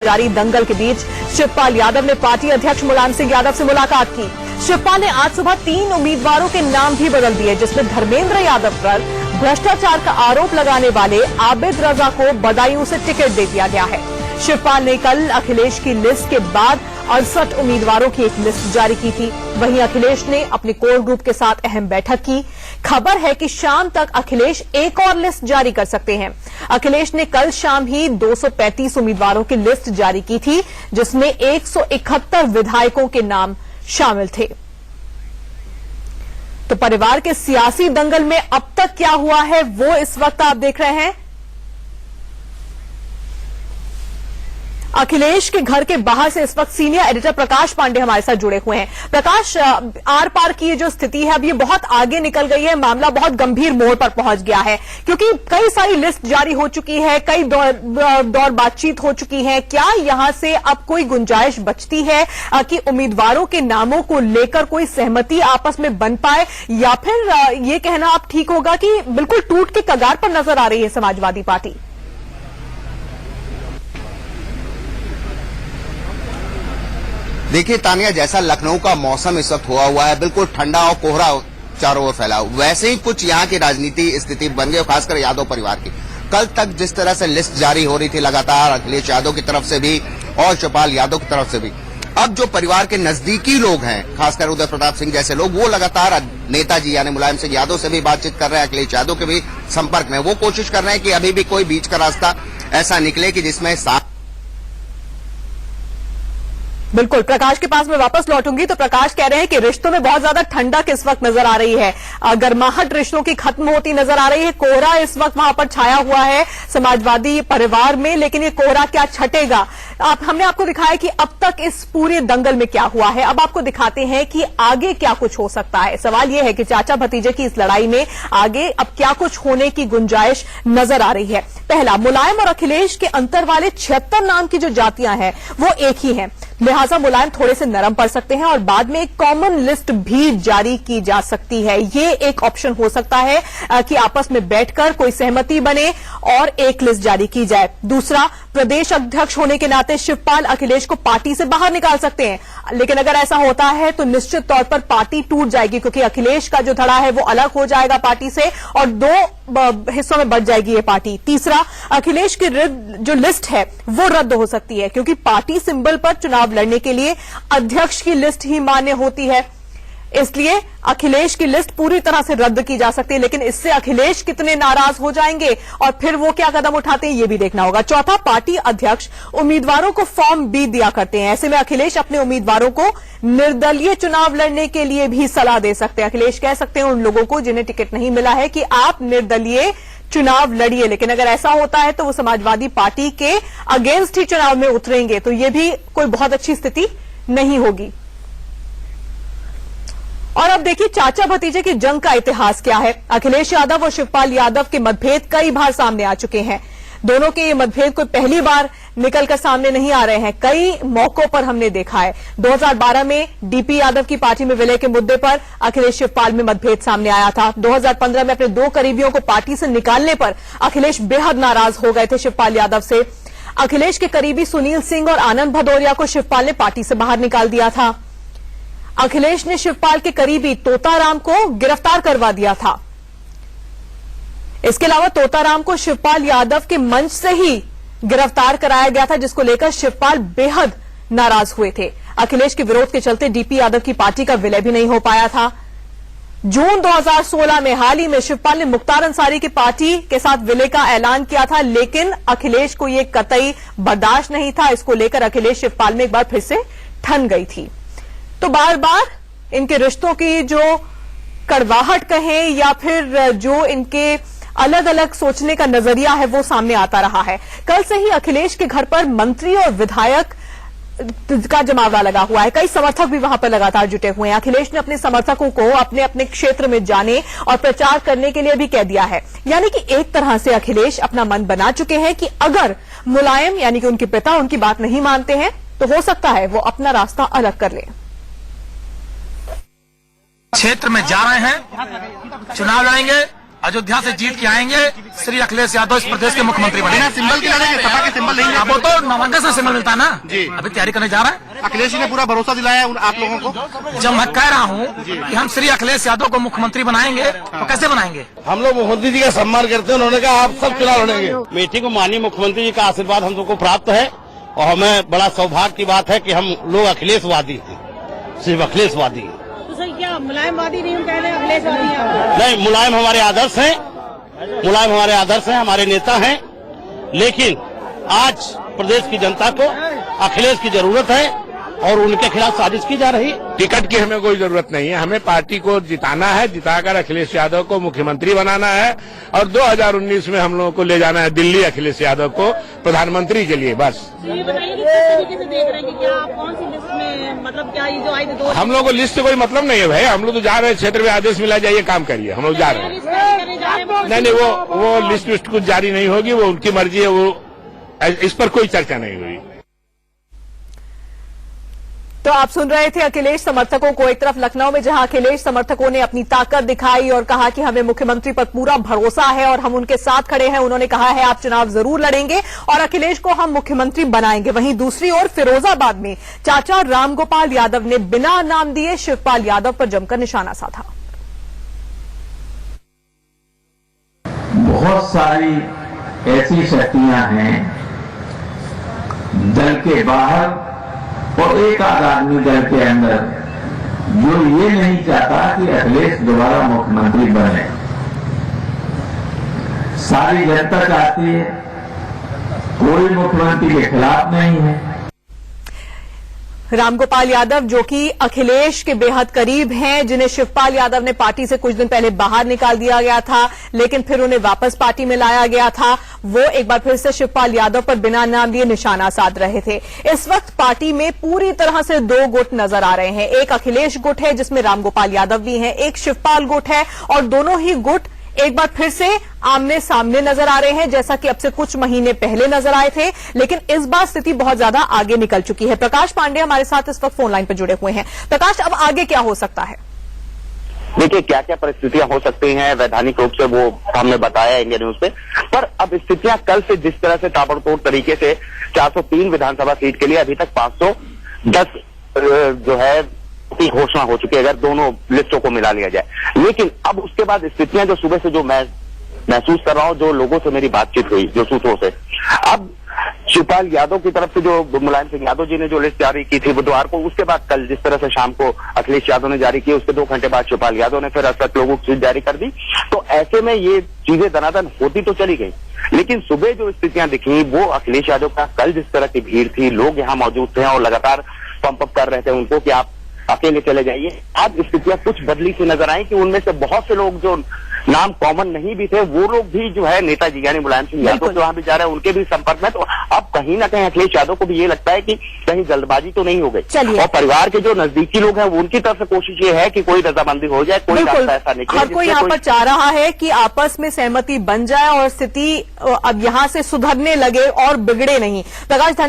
जारी दंगल के बीच शिवपाल यादव ने पार्टी अध्यक्ष मुलायम सिंह यादव से मुलाकात की। शिवपाल ने आज सुबह 3 उम्मीदवारों के नाम भी बदल दिए, जिसमें धर्मेंद्र यादव पर भ्रष्टाचार का आरोप लगाने वाले आबिद रजा को बदायूं से टिकट दे दिया गया है। शिवपाल ने कल अखिलेश की लिस्ट के बाद 68 उम्मीदवारों की एक लिस्ट जारी की थी। वहीं अखिलेश ने अपने कोर ग्रुप के साथ अहम बैठक की। खबर है कि शाम तक अखिलेश एक और लिस्ट जारी कर सकते हैं। अखिलेश ने कल शाम ही 235 उम्मीदवारों की लिस्ट जारी की थी, जिसमें 171 विधायकों के नाम शामिल थे। तो परिवार के सियासी दंगल में अब तक क्या हुआ है वो इस वक्त आप देख रहे हैं। अखिलेश के घर के बाहर से इस वक्त सीनियर एडिटर प्रकाश पांडे हमारे साथ जुड़े हुए हैं। प्रकाश, आर पार की ये जो स्थिति है अब ये बहुत आगे निकल गई है, मामला बहुत गंभीर मोड़ पर पहुंच गया है, क्योंकि कई सारी लिस्ट जारी हो चुकी है, कई दौर बातचीत हो चुकी है। क्या यहां से अब कोई गुंजाइश बचती है कि उम्मीदवारों के नामों को लेकर कोई सहमति आपस में बन पाए, या फिर ये कहना आप ठीक होगा कि बिल्कुल टूट के कगार पर नजर आ रही है समाजवादी पार्टी? देखिए तानिया, जैसा लखनऊ का मौसम इस वक्त हुआ है, बिल्कुल ठंडा और कोहरा चारों ओर फैला, वैसे ही कुछ यहाँ की राजनीति स्थिति बन गई, खासकर यादव परिवार की। कल तक जिस तरह से लिस्ट जारी हो रही थी लगातार अखिलेश यादव की तरफ से भी और शिवपाल यादव की तरफ से भी, अब जो परिवार के नजदीकी लोग हैं, खासकर उदय प्रताप सिंह जैसे लोग, वो लगातार नेताजी यानी मुलायम सिंह यादव से भी बातचीत कर रहे हैं, अखिलेश यादव के भी संपर्क में। वो कोशिश कर रहे हैं कि अभी भी कोई बीच का रास्ता ऐसा निकले कि जिसमें बिल्कुल प्रकाश के पास मैं वापस लौटूंगी। तो प्रकाश कह रहे हैं कि रिश्तों में बहुत ज्यादा ठंडक इस वक्त नजर आ रही है, गर्माहट रिश्तों की खत्म होती नजर आ रही है, कोहरा इस वक्त वहां पर छाया हुआ है समाजवादी परिवार में, लेकिन ये कोहरा क्या छटेगा? हमने आपको दिखाया कि अब तक इस पूरे दंगल में क्या हुआ है, अब आपको दिखाते हैं कि आगे क्या कुछ हो सकता है। सवाल यह है कि चाचा भतीजे की इस लड़ाई में आगे अब क्या कुछ होने की गुंजाइश नजर आ रही है। पहला, मुलायम और अखिलेश के अंतर वाले 76 नाम की जो जातियां हैं वो एक ही हैं, लिहाजा मुलायम थोड़े से नरम पड़ सकते हैं और बाद में एक कॉमन लिस्ट भी जारी की जा सकती है। ये एक ऑप्शन हो सकता है कि आपस में बैठकर कोई सहमति बने और एक लिस्ट जारी की जाए। दूसरा, प्रदेश अध्यक्ष होने के नाते शिवपाल अखिलेश को पार्टी से बाहर निकाल सकते हैं, लेकिन अगर ऐसा होता है तो निश्चित तौर पर पार्टी टूट जाएगी, क्योंकि अखिलेश का जो धड़ा है वो अलग हो जाएगा पार्टी से और 2 हिस्सों में बढ़ जाएगी ये पार्टी। तीसरा, अखिलेश की जो लिस्ट है वो रद्द हो सकती है, क्योंकि पार्टी सिंबल पर चुनाव लड़ने के लिए अध्यक्ष की लिस्ट ही मान्य होती है, इसलिए अखिलेश की लिस्ट पूरी तरह से रद्द की जा सकती है। लेकिन इससे अखिलेश कितने नाराज हो जाएंगे और फिर वो क्या कदम उठाते हैं ये भी देखना होगा। चौथा, पार्टी अध्यक्ष उम्मीदवारों को फॉर्म बी दिया करते हैं, ऐसे में अखिलेश अपने उम्मीदवारों को निर्दलीय चुनाव लड़ने के लिए भी सलाह दे सकते हैं। अखिलेश कह सकते हैं उन लोगों को जिन्हें टिकट नहीं मिला है कि आप निर्दलीय चुनाव लड़िए, लेकिन अगर ऐसा होता है तो वो समाजवादी पार्टी के अगेंस्ट ही चुनाव में उतरेंगे, तो ये भी कोई बहुत अच्छी स्थिति नहीं होगी। और अब देखिए चाचा भतीजे की जंग का इतिहास क्या है। अखिलेश यादव और शिवपाल यादव के मतभेद कई बार सामने आ चुके हैं। दोनों के ये मतभेद कोई पहली बार निकलकर सामने नहीं आ रहे हैं, कई मौकों पर हमने देखा है। 2012 में डीपी यादव की पार्टी में विलय के मुद्दे पर अखिलेश शिवपाल में मतभेद सामने आया था। 2015 में अपने 2 करीबियों को पार्टी से निकालने पर अखिलेश बेहद नाराज हो गए थे शिवपाल यादव से। अखिलेश के करीबी सुनील सिंह और आनंद भदौरिया को शिवपाल ने पार्टी से बाहर निकाल दिया था। अखिलेश ने शिवपाल के करीबी तोताराम को गिरफ्तार करवा दिया था। इसके अलावा तोताराम को शिवपाल यादव के मंच से ही गिरफ्तार कराया गया था, जिसको लेकर शिवपाल बेहद नाराज हुए थे। अखिलेश के विरोध के चलते डीपी यादव की पार्टी का विलय भी नहीं हो पाया था। जून 2016 में हाल ही में शिवपाल ने मुख्तार अंसारी की पार्टी के साथ विलय का ऐलान किया था, लेकिन अखिलेश को यह कतई बर्दाश्त नहीं था। इसको लेकर अखिलेश शिवपाल में एक बार फिर से ठन गई थी। तो बार बार इनके रिश्तों की जो कड़वाहट कहें या फिर जो इनके अलग अलग सोचने का नजरिया है वो सामने आता रहा है। कल से ही अखिलेश के घर पर मंत्री और विधायक का जमावड़ा लगा हुआ है, कई समर्थक भी वहां पर लगातार जुटे हुए हैं। अखिलेश ने अपने समर्थकों को अपने अपने क्षेत्र में जाने और प्रचार करने के लिए भी कह दिया है, यानी कि एक तरह से अखिलेश अपना मन बना चुके हैं कि अगर मुलायम यानी कि उनके पिता उनकी बात नहीं मानते हैं तो हो सकता है वो अपना रास्ता अलग कर ले। क्षेत्र में जा रहे हैं, चुनाव लड़ेंगे अयोध्या से जीत के आएंगे, श्री अखिलेश यादव इस प्रदेश के मुख्यमंत्री बनेंगे। सिंबल की लड़ेंगे, सपा के सिंबल नहीं है। वो तो नामांकन से सिंबल मिलता है ना जी। अभी तैयारी करने जा रहा है। अखिलेश जी ने पूरा भरोसा दिलाया आप लोगों को। जब मैं कह रहा हूँ कि हम श्री अखिलेश यादव को मुख्यमंत्री बनाएंगे तो कैसे बनाएंगे? हम लोग मुख्यमंत्री जी का सम्मान करते हैं। उन्होंने कहा आप सब चुनाव लड़ेंगे। मीटिंग में माननीय मुख्यमंत्री जी का आशीर्वाद हम सबको प्राप्त है और हमें बड़ा सौभाग्य की बात है कि हम लोग अखिलेशवादी हैं, सिर्फ अखिलेशवादी हैं। तो सर क्या मुलायमवादी नहीं, हम कह रहे हैं अखिलेशवादी हैं? नहीं, मुलायम हमारे आदर्श हैं, मुलायम हमारे आदर्श हैं, हमारे नेता हैं। लेकिन आज प्रदेश की जनता को अखिलेश की जरूरत है और उनके खिलाफ साजिश की जा रही। टिकट की हमें कोई जरूरत नहीं है। हमें पार्टी को जिताना है, जिताकर अखिलेश यादव को मुख्यमंत्री बनाना है और 2019 में हम लोगों को ले जाना है दिल्ली अखिलेश यादव को प्रधानमंत्री के लिए। बस तो ये बताइए कि किस तरीके से देख रहे हैं कि क्या आप कौन सी लिस्ट में, मतलब क्या ये जो आई थी हम लोग को लिस्ट से कोई मतलब नहीं है भाई। हम लोग तो जा रहे हैं, क्षेत्र में आदेश मिला जाइए काम करिए, हम लोग जा रहे हैं। नहीं, वो लिस्ट विस्ट कुछ जारी नहीं होगी, वो उनकी मर्जी है, वो इस पर कोई चर्चा नहीं हुई। तो आप सुन रहे थे अखिलेश समर्थकों को। एक तरफ लखनऊ में जहां अखिलेश समर्थकों ने अपनी ताकत दिखाई और कहा कि हमें मुख्यमंत्री पर पूरा भरोसा है और हम उनके साथ खड़े हैं। उन्होंने कहा है आप चुनाव जरूर लड़ेंगे और अखिलेश को हम मुख्यमंत्री बनाएंगे। वहीं दूसरी ओर फिरोजाबाद में चाचा रामगोपाल यादव ने बिना नाम दिए शिवपाल यादव पर जमकर निशाना साधा। बहुत सारी ऐसी शक्तियां हैं दल के बाहर और एक आध आदमी दल के अंदर जो ये नहीं चाहता कि अखिलेश दोबारा मुख्यमंत्री बने। सारी जनता चाहती है, कोई मुख्यमंत्री के खिलाफ नहीं है। रामगोपाल यादव जो कि अखिलेश के बेहद करीब हैं, जिन्हें शिवपाल यादव ने पार्टी से कुछ दिन पहले बाहर निकाल दिया गया था लेकिन फिर उन्हें वापस पार्टी में लाया गया था, वो एक बार फिर से शिवपाल यादव पर बिना नाम लिए निशाना साध रहे थे। इस वक्त पार्टी में पूरी तरह से दो गुट नजर आ रहे हैं। एक अखिलेश गुट है जिसमें रामगोपाल यादव भी हैं, एक शिवपाल गुट है और दोनों ही गुट एक बार फिर से आमने सामने नजर आ रहे हैं, जैसा कि अब से कुछ महीने पहले नजर आए थे। लेकिन इस बार स्थिति बहुत ज्यादा आगे निकल चुकी है। प्रकाश पांडे हमारे साथ इस वक्त फोन लाइन पर जुड़े हुए हैं। प्रकाश, अब आगे क्या हो सकता है? देखिए, क्या क्या परिस्थितियां हो सकती हैं वैधानिक रूप से वो हमने बताया इंडिया न्यूज पे। पर अब स्थितियां कल से जिस तरह से ताबड़तोड़ तरीके से 403 विधानसभा सीट के लिए अभी तक 510 जो है की घोषणा हो चुकी है अगर दोनों लिस्टों को मिला लिया जाए। लेकिन अब उसके बाद स्थितियां जो सुबह से जो मैं महसूस कर रहा हूं, जो लोगों से मेरी बातचीत हुई जो सूत्रों से, अब शिवपाल यादव की तरफ से जो मुलायम सिंह यादव जी ने जो लिस्ट जारी की थी बुधवार को, उसके बाद कल जिस तरह से शाम को अखिलेश यादव ने जारी की, उसके 2 घंटे बाद शिवपाल यादव ने फिर असत लोगों की लिस्ट जारी कर दी। तो ऐसे में ये चीजें दनादन होती तो चली गई, लेकिन सुबह जो स्थितियां दिखी वो अखिलेश यादव का कल जिस तरह की भीड़ थी, लोग यहाँ मौजूद थे और लगातार पंप अप कर रहे थे उनको कि आप अकेले चले जाइए। आज स्थितियां कुछ बदली सी नजर आई कि उनमें से बहुत से लोग जो नाम कॉमन नहीं भी थे वो लोग भी जो है नेताजी यानी मुलायम सिंह यादव जो वहां भी जा रहे हैं उनके भी संपर्क में। तो अब कहीं ना कहीं अखिलेश यादव को भी ये लगता है कि कहीं जल्दबाजी तो नहीं हो गई और परिवार के जो नजदीकी लोग हैं वो उनकी तरफ से कोशिश ये है कि कोई रजामंदी हो जाए, कोई रास्ता ऐसा निकले। हर कोई यहाँ पर चाह रहा है कि आपस में सहमति बन जाए और स्थिति अब यहाँ से सुधरने लगे और बिगड़े नहीं। प्रकाश